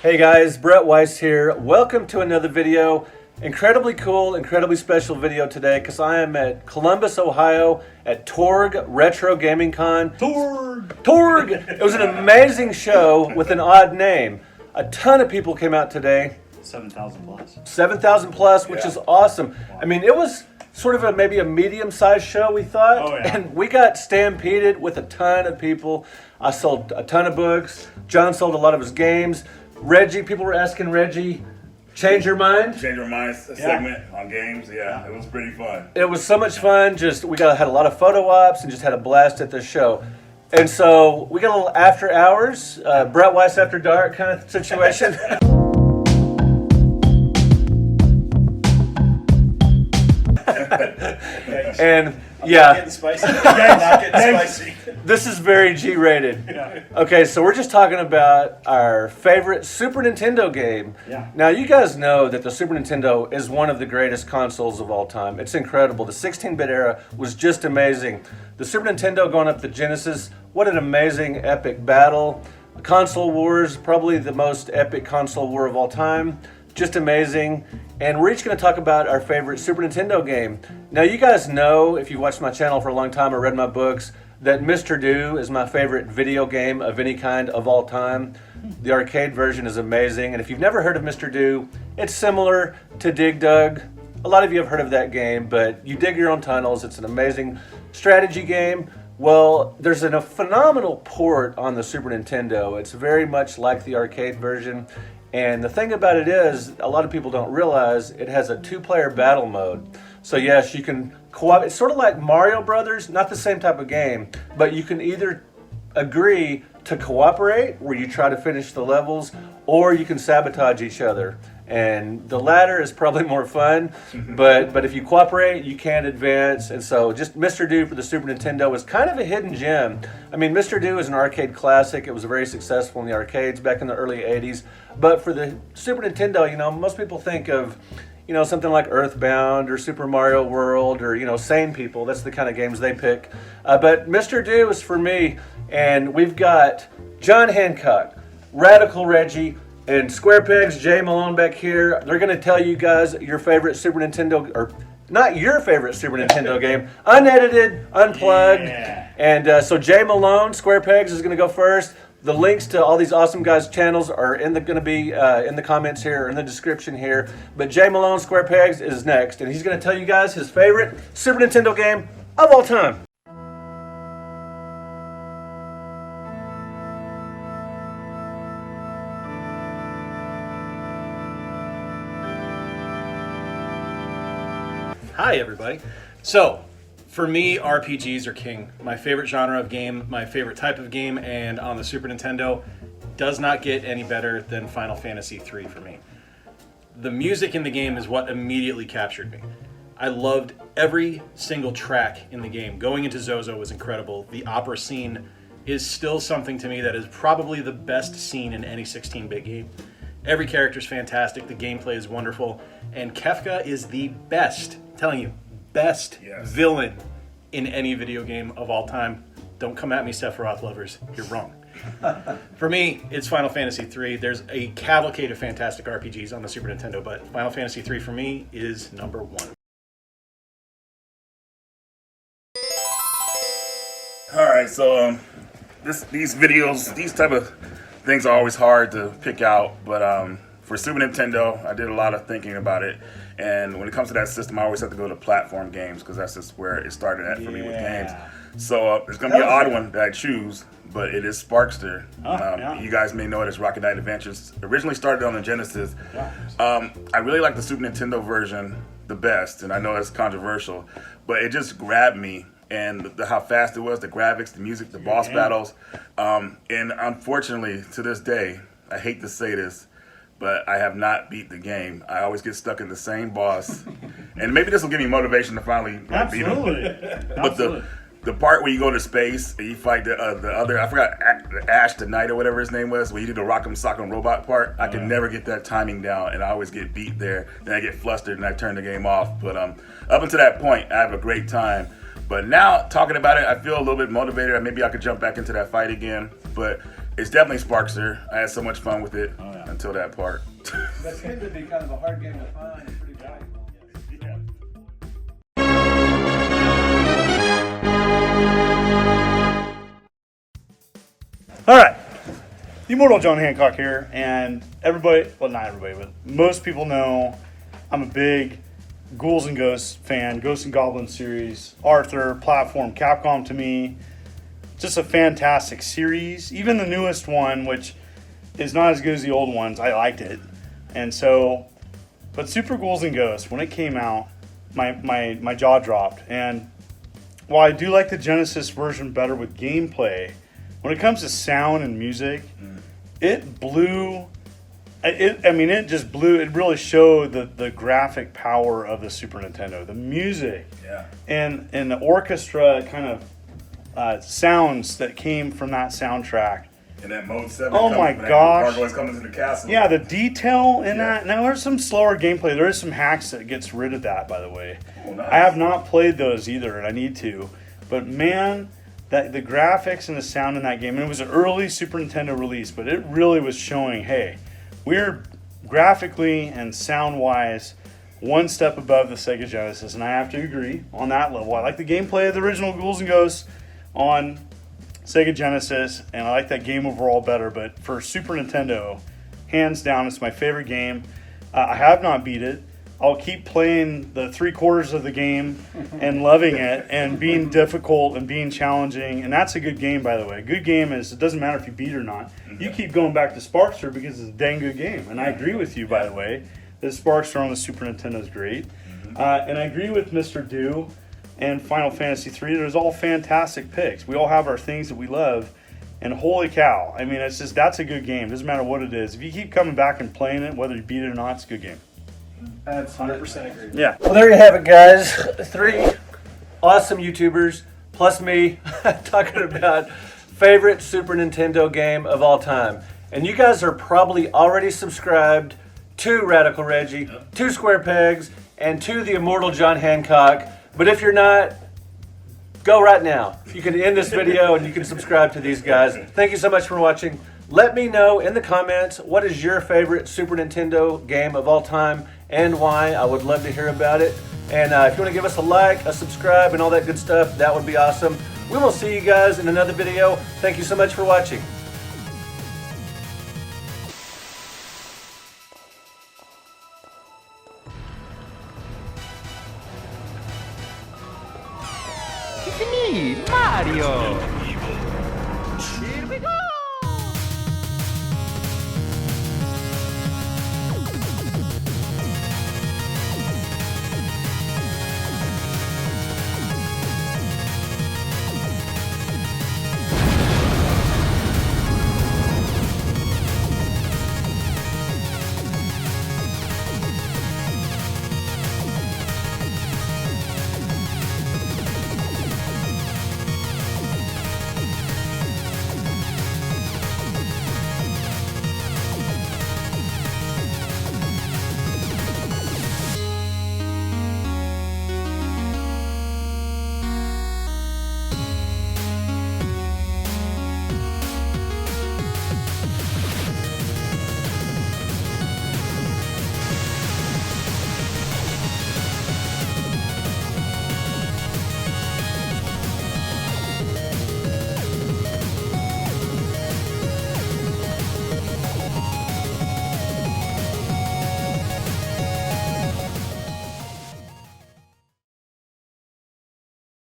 Hey guys, Brett Weiss here. Welcome to another video. Incredibly cool, incredibly special video today because I am at Columbus, Ohio at Torg Retro Gaming Con. Torg! It was an amazing show with an odd name. A ton of people came out today. 7,000 plus. 7,000 plus, which is awesome. I mean, it was sort of maybe a medium-sized show, we thought. Oh, yeah. And we got stampeded with a ton of people. I sold a ton of books. John sold a lot of his games. Reggie, people were asking Reggie, change your mind? Change your mind segment on games. Yeah, it was pretty fun. It was so much fun. Had a lot of photo ops and just had a blast at the show. And so we got a little after hours, Brett Weiss after dark kind of situation. And yeah, Not getting spicy. Not getting spicy. this is very G-rated. Yeah. Okay, so we're just talking about our favorite Super Nintendo game. Yeah. Now, you guys know that the Super Nintendo is one of the greatest consoles of all time. It's incredible. The 16-bit era was just amazing. The Super Nintendo going up the Genesis, what an amazing, epic battle. Console Wars, probably the most epic console war of all time. Just amazing. And we're each going to talk about our favorite Super Nintendo game. Now, you guys know, if you've watched my channel for a long time or read my books, that Mr. Do is my favorite video game of any kind of all time. The arcade version is amazing. And if you've never heard of Mr. Do, it's similar to Dig Dug. A lot of you have heard of that game, but you dig your own tunnels. It's an amazing strategy game. Well, there's a phenomenal port on the Super Nintendo. It's very much like the arcade version. And the thing about it is, a lot of people don't realize it has a two-player battle mode. So yes, you can co-op. It's sort of like Mario Brothers, not the same type of game, but you can either agree to cooperate, where you try to finish the levels, or you can sabotage each other. And the latter is probably more fun, but if you cooperate, you can advance. And so just Mr. Do for the Super Nintendo was kind of a hidden gem. I mean, Mr. Do is an arcade classic. It was very successful in the arcades back in the early 80s. But for the Super Nintendo, you know, most people think of, you know, something like Earthbound or Super Mario World or, you know, Sane People. That's the kind of games they pick. But Mr. Do is for me, and we've got John Hancock, Radical Reggie, and Square Pegs, Jay Malone back here. They're going to tell you guys your favorite Super Nintendo, or not your favorite Super Nintendo game, unedited, unplugged. Yeah. And so Jay Malone, Square Pegs is going to go first. The links to all these awesome guys' channels are going to be in the comments here or in the description here. But Jay Malone, Square Pegs is next, and he's going to tell you guys his favorite Super Nintendo game of all time. Hi everybody. So, for me, RPGs are king. My favorite genre of game, my favorite type of game, and on the Super Nintendo, does not get any better than Final Fantasy III for me. The music in the game is what immediately captured me. I loved every single track in the game. Going into Zozo was incredible. The opera scene is still something to me that is probably the best scene in any 16-bit game. Every character's fantastic, the gameplay is wonderful, and Kefka is the best, I'm telling you, best villain in any video game of all time. Don't come at me, Sephiroth lovers, you're wrong. For me, it's Final Fantasy III. There's a cavalcade of fantastic RPGs on the Super Nintendo, but Final Fantasy III for me is number one. All right, so these videos, these type of things are always hard to pick out, but for Super Nintendo, I did a lot of thinking about it. And when it comes to that system, I always have to go to platform games because that's just where it started at for me with games. So it's going to be an odd one that I choose, but it is Sparkster. You guys may know it as Rocket Knight Adventures. Originally started on the Genesis. I really like the Super Nintendo version the best, and I know that's controversial, but it just grabbed me. And how fast it was, the graphics, the music, the boss battles. And unfortunately, to this day, I hate to say this, but I have not beat the game. I always get stuck in the same boss. And maybe this will give me motivation to finally beat him. But the part where you go to space and you fight the other, I forgot, Ash the Knight or whatever his name was, where you do the Rock'em Sock'em Robot part, I can never get that timing down, and I always get beat there. Then I get flustered and I turn the game off. But up until that point, I have a great time. But now, talking about it, I feel a little bit motivated. Maybe I could jump back into that fight again. But It's definitely Sparkster. I had so much fun with it until that part. That seemed to be kind of a hard game to find. Pretty valuable. All right, the Immortal John Hancock here, and everybody, well, not everybody, but most people know I'm a big Ghouls and Ghosts fan, Ghosts and Goblins series, Arthur, platform, Capcom to me, just a fantastic series. Even the newest one, which is not as good as the old ones, I liked it. And so, but Super Ghouls and Ghosts, when it came out, my jaw dropped. And while I do like the Genesis version better with gameplay, when it comes to sound and music, it blew. It just blew. It really showed the graphic power of the Super Nintendo, the music, and the orchestra kind of sounds that came from that soundtrack. And that mode 7. Oh my gosh! Gargoyles coming to the castle. Yeah, the detail in that. Now there's some slower gameplay. There is some hacks that gets rid of that, by the way. Oh, nice. I have not played those either, and I need to. But man, the graphics and the sound in that game, and it was an early Super Nintendo release, but it really was showing, hey, we're graphically and sound-wise one step above the Sega Genesis, and I have to agree on that level. I like the gameplay of the original Ghouls and Ghosts on Sega Genesis, and I like that game overall better, but for Super Nintendo, hands down, it's my favorite game. I have not beat it. I'll keep playing the 3/4 of the game and loving it and being difficult and being challenging. And that's a good game, by the way. A good game is, it doesn't matter if you beat it or not. You keep going back to Sparkster because it's a dang good game. And I agree with you, by the way, that Sparkster on the Super Nintendo is great. And I agree with Mr. Do and Final Fantasy III. There's all fantastic picks. We all have our things that we love. And holy cow, I mean, it's just, that's a good game. Doesn't matter what it is. If you keep coming back and playing it, whether you beat it or not, it's a good game. 100% agree. Yeah. Well, there you have it, guys. 3 awesome YouTubers, plus me, talking about favorite Super Nintendo game of all time. And you guys are probably already subscribed to Radical Reggie, to Square Pegs, and to the Immortal John Hancock. But if you're not, go right now. You can end this video and you can subscribe to these guys. Thank you so much for watching. Let me know in the comments, what is your favorite Super Nintendo game of all time and why. I would love to hear about it. And if you want to give us a like, a subscribe, and all that good stuff, that would be awesome. We will see you guys in another video. Thank you so much for watching. It's me, Mario! Here we go!